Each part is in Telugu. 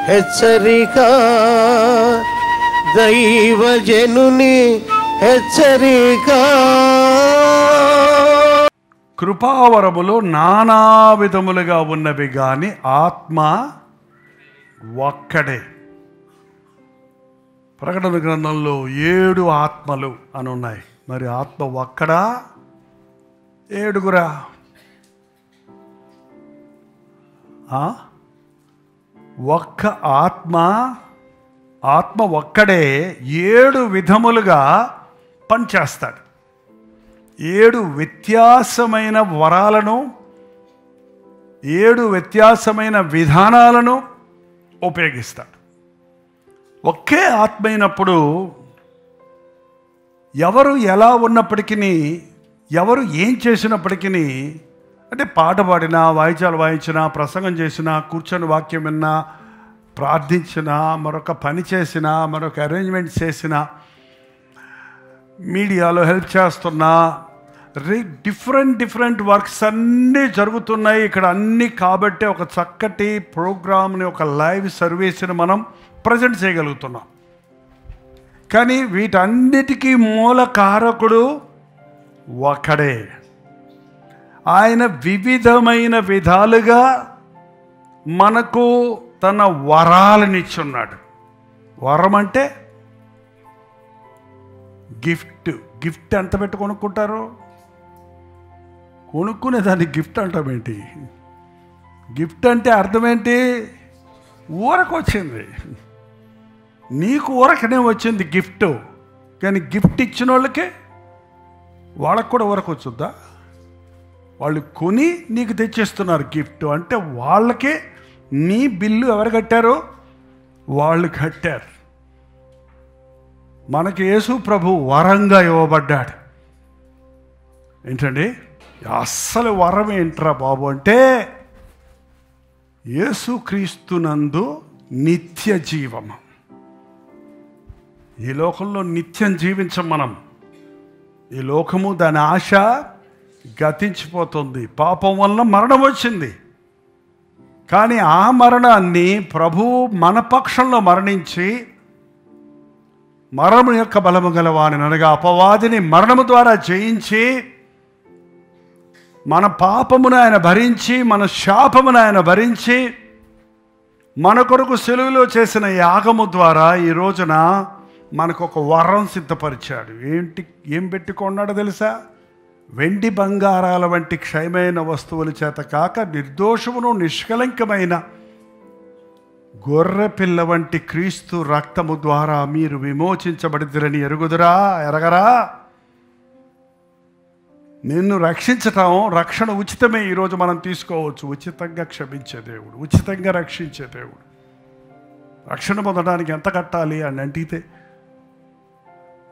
హెచ్చరిక, దైవజనుని హెచ్చరిక. కృపావరములు నానా విధములుగా ఉన్నవి గాని ఆత్మ ఒక్కడే. ప్రకటన గ్రంథంలో 7 ఆత్మలు అని ఉన్నాయి. మరి ఆత్మ ఒక్కడా, 7గురా? ఒక్క ఆత్మ ఒక్కడే 7 విధములుగా పనిచేస్తాడు. 7 వ్యత్యాసమైన వరాలను, 7 వ్యత్యాసమైన విధానాలను ఉపయోగిస్తాడు. ఒకే ఆత్మ అయినప్పుడు ఎవరు ఎలా ఉన్నప్పటికీ, ఎవరు ఏం చేసినప్పటికీ, అంటే పాట పాడినా, వాయిద్యాలు వాయించినా, ప్రసంగం చేసినా, కూర్చొని వాక్యం విన్నా, ప్రార్థించినా, మరొక పని చేసినా, మరొక అరేంజ్మెంట్ చేసినా, మీడియాలో హెల్ప్ చేస్తున్నా, డిఫరెంట్ వర్క్స్ అన్నీ జరుగుతున్నాయి ఇక్కడ అన్నీ. కాబట్టి ఒక చక్కటి ప్రోగ్రామ్ని, ఒక లైవ్ సర్వీస్ని మనం ప్రజెంట్ చేయగలుగుతున్నాం. కానీ వీటన్నిటికీ మూల కారకుడు ఒకడే. ఆయన వివిధమైన విధాలుగా మనకు తన వరాలనిచ్చున్నాడు. వరం అంటే గిఫ్ట్. గిఫ్ట్ ఎంత పెట్టి కొనుక్కుంటారు? కొనుక్కునే దాన్ని గిఫ్ట్ అంటామేంటి? గిఫ్ట్ అంటే అర్థం ఏంటి? ఊరకు వచ్చింది. నీకు ఊరకనే వచ్చింది గిఫ్ట్. కానీ గిఫ్ట్ ఇచ్చిన వాళ్ళకి కూడా ఊరకు వచ్చుద్దా? వాళ్ళు కొని నీకు తెచ్చిస్తున్నారు గిఫ్ట్. అంటే వాళ్ళకి నీ బిల్లు ఎవరు కట్టారు? వాళ్ళు కట్టారు. మనకి యేసు ప్రభు వరంగా ఇవ్వబడ్డాడు. ఏంటండి అస్సలు వరం ఏంట్రా బాబు అంటే, యేసుక్రీస్తునందు నిత్య జీవము. ఈ లోకంలో నిత్యం జీవించం మనం. ఈ లోకము దాని ఆశ గతించిపోతుంది. పాపం వల్ల మరణం వచ్చింది. కానీ ఆ మరణాన్ని ప్రభువు మన పక్షంలో మరణించి, మరణము యొక్క బలము గలవాని అనగా అపవాదిని మరణము ద్వారా జయించి, మన పాపమును ఆయన భరించి, మన శాపమును ఆయన భరించి, మన కొరకు సిలువలో చేసిన యాగము ద్వారా ఈ రోజున మనకు ఒక వరం సిద్ధపరిచాడు. ఏం పెట్టుకున్నాడో తెలుసా? వెండి బంగారాల వంటి క్షయమైన వస్తువుల చేత కాక నిర్దోషమును నిష్కలంకమైన గొర్రె పిల్ల వంటి క్రీస్తు రక్తము ద్వారా మీరు విమోచించబడిదిరని ఎరగరా? నిన్ను రక్షించటం, రక్షణ ఉచితమే. ఈరోజు మనం తీసుకోవచ్చు. ఉచితంగా క్షమించే దేవుడు, ఉచితంగా రక్షించే దేవుడు. రక్షణ పొందడానికి ఎంత కట్టాలి అని అడిగితే,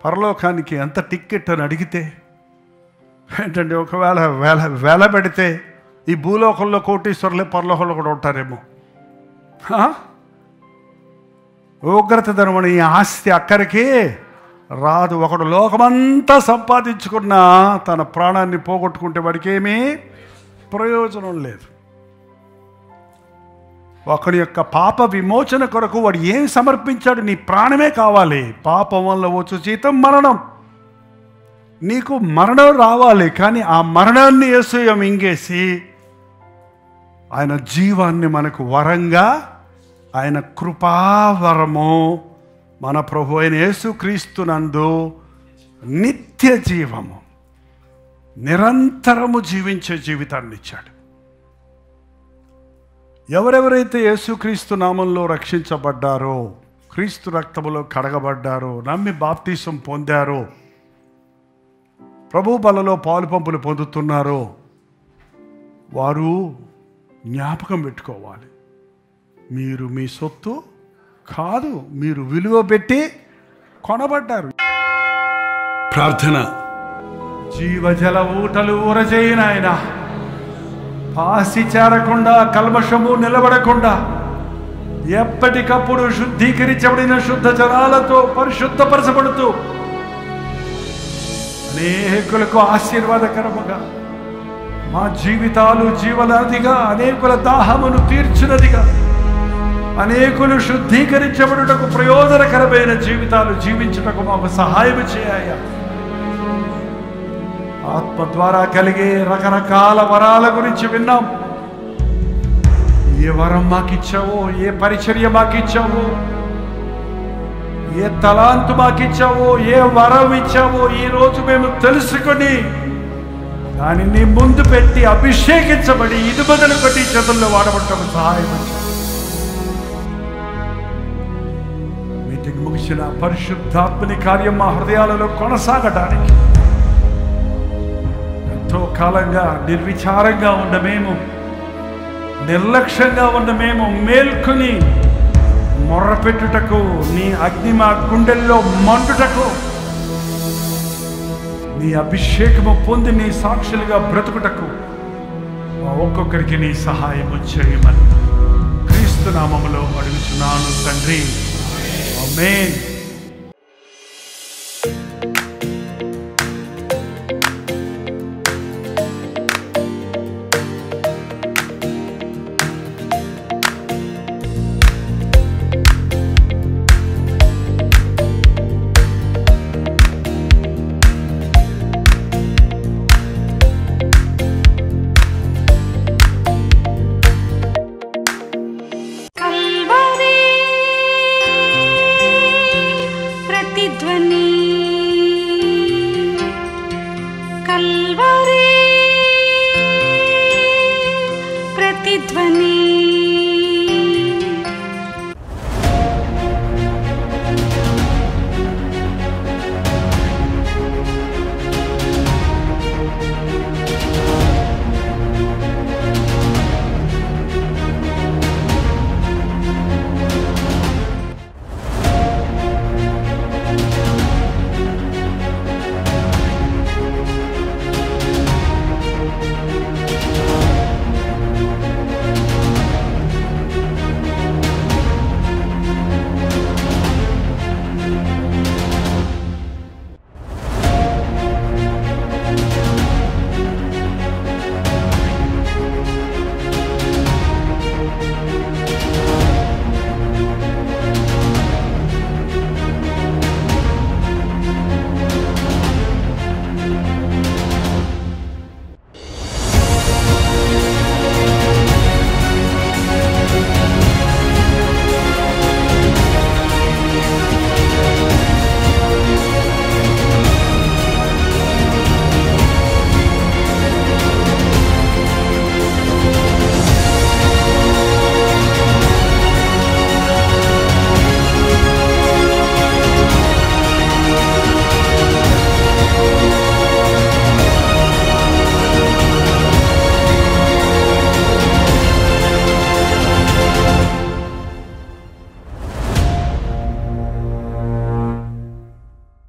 పరలోకానికి ఎంత టిక్కెట్ అని అడిగితే, ఏంటంటే ఒకవేళ వేల పెడితే ఈ భూలోకంలో కోటీశ్వరులే పరలోకంలో కూడా ఉంటారేమో. ఉగ్రత ధనమని ఆస్తి అక్కడికి రాదు. ఒకడు లోకమంతా సంపాదించుకున్నా తన ప్రాణాన్ని పోగొట్టుకుంటే వాడికి ఏమీ ప్రయోజనం లేదు. ఒకడి యొక్క పాప విమోచన కొరకు వాడు ఏం సమర్పించాడు? నీ ప్రాణమే కావాలి. పాపం వల్ల వచ్చు జీతం మరణం. నీకు మరణం రావాలి. కానీ ఆ మరణాన్ని యేసు మింగేసి ఆయన జీవాన్ని మనకు వరంగా, ఆయన కృపావరము, మన ప్రభు అయిన యేసుక్రీస్తునందు నిత్య జీవము, నిరంతరము జీవించే జీవితాన్ని ఇచ్చాడు. ఎవరెవరైతే యేసుక్రీస్తు నామంలో రక్షించబడ్డారో, క్రీస్తు రక్తములో కడగబడ్డారో, నమ్మి బాప్తీసం పొందారో, ప్రభు బలలో పాలు పంపులు పొందుతున్నారో, వారు జ్ఞాపకం పెట్టుకోవాలి. మీరు మీ సొత్తు కాదు, మీరు విలువ పెట్టి కొనబడ్డారు. ప్రార్థన. జీవజల ఊటలు ఊరజేయన ఆయన, పాసి చేరకుండా, కల్మషము నిలబడకుండా, ఎప్పటికప్పుడు శుద్ధీకరించబడిన శుద్ధ జలాలతో పరిశుద్ధపరచబడుతూ అనేకులకు ఆశీర్వాదకరముగా, మా జీవితాలు జీవనదిగా, అనేకుల దాహమును తీర్చినదిగా, అనేకులు శుద్ధీకరించబడుటకు ప్రయోజనకరమైన జీవితాలు జీవించుటకు మాకు సహాయం చేయ. ఆత్మ ద్వారా కలిగే రకరకాల వరాల గురించి విన్నాం. ఏ వరం మాకిచ్చావో, ఏ పరిచర్య మాకిచ్చావో, ఏ తలాంతు మాకిచ్చావో, ఏ వరం ఇచ్చావో ఈరోజు మేము తెలుసుకొని దాన్ని నీ ముందు పెట్టి అభిషేకించబడి ఇది బదులు కొట్టి చేతుల్లో వాడబడటం సహాయం. మీటింగ్ ముగిసిన పరిశుద్ధాత్మని కార్యం మా హృదయాలలో కొనసాగడానికి ఎంతో కాలంగా నిర్విచారంగా ఉన్న మేము, నిర్లక్ష్యంగా ఉన్న మేము మేల్కొని మొర్రపెట్టుటకు, నీ అగ్ని మా గుండెల్లో మండుటకు, నీ అభిషేకము పొంది నీ సాక్షులుగా బ్రతుకుటకు మా ఒక్కొక్కరికి నీ సహాయం చేయమని క్రీస్తు నామములో అడుగుచున్నాను తండ్రి. ఆమేన్.